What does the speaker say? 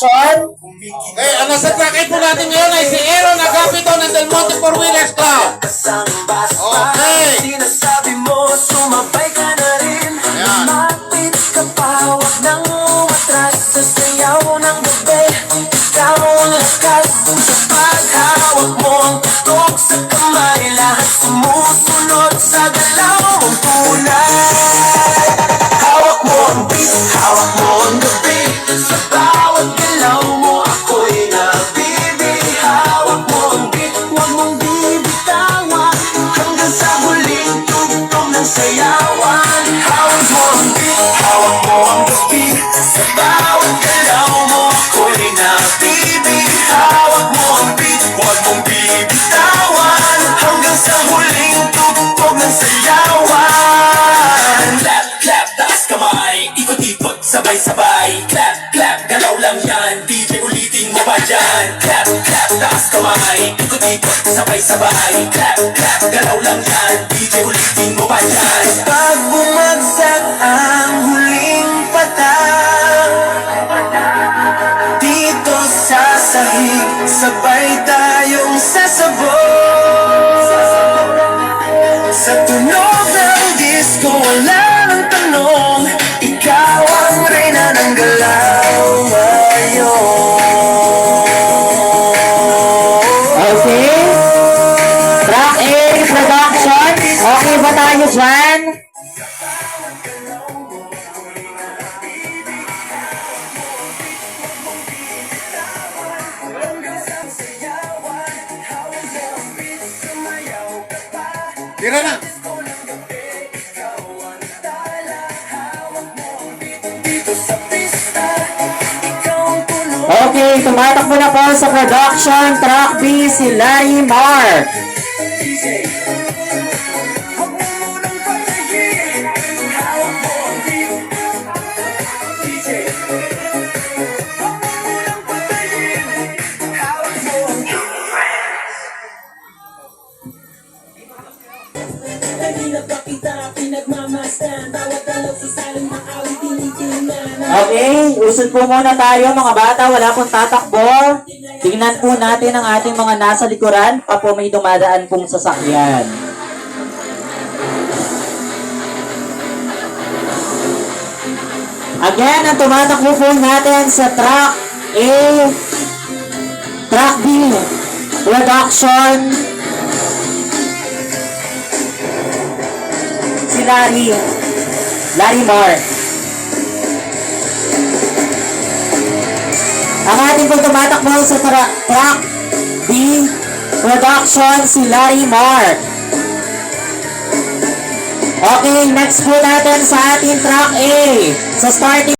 Production. Okay, ang nasa track po natin ngayon ay si Aaron Agapito ng Del Monte Four Wheelers Club. Okay. Sinasabi mo, sumabay ka na rin. Lumapit ka pa, huwag nang umatras. Sa sayaw ng gabi, ikaw ang lakas. Sa paghawak mo ang tutok sa kamay, lahat sumusunod sa galaw mong tunay. Hawak mo ang beat, hawak mo ang gabi. Sa bawat galaw mo ako'y nabibig. Hawak mo ang beat, huwag mong bibitawan. Hanggang sa huling tugtog ng sayawan. Hawak mo ang beat, hawak mo ang gabi. Sa bawat galaw mo ako'y nabibig. Hawak mo ang beat, huwag mong bibitawan. Hanggang sa huling tugtog ng sayawan. Clap, clap, taas kamay, ikot-ikot, sabay-sabay. Clap, clap, galaw lang yan, DJ ulitin mo pa dyan. Clap, clap, taas kamay, ikot-ikot, sabay-sabay. Clap, clap, galaw lang yan, DJ ulitin mo pa dyan. Pag bumagsak ang huling patang, dito sa sahig, sabay tayong sasabog. Sa tunog ng disco, wala nang tanong. Ikaw ang reyna ng galaw ngayon. Okay. Track A Production. Okay ba tayo dyan? Tira na. Okay, tumatakbo na po sa production. Track B si Larry Mark. Okay, usod po muna tayo mga bata, wala pong tatakbo. Tingnan po natin ang ating mga nasa likuran pa po may dumadaan pong sasakyan. Again, ang tumatakbo po natin sa track A, track B, production, si Larry Mark. Ang ating pong tumatakbo sa track B, production, si Larry Mark. Okay, next po natin sa ating track A. Sa starting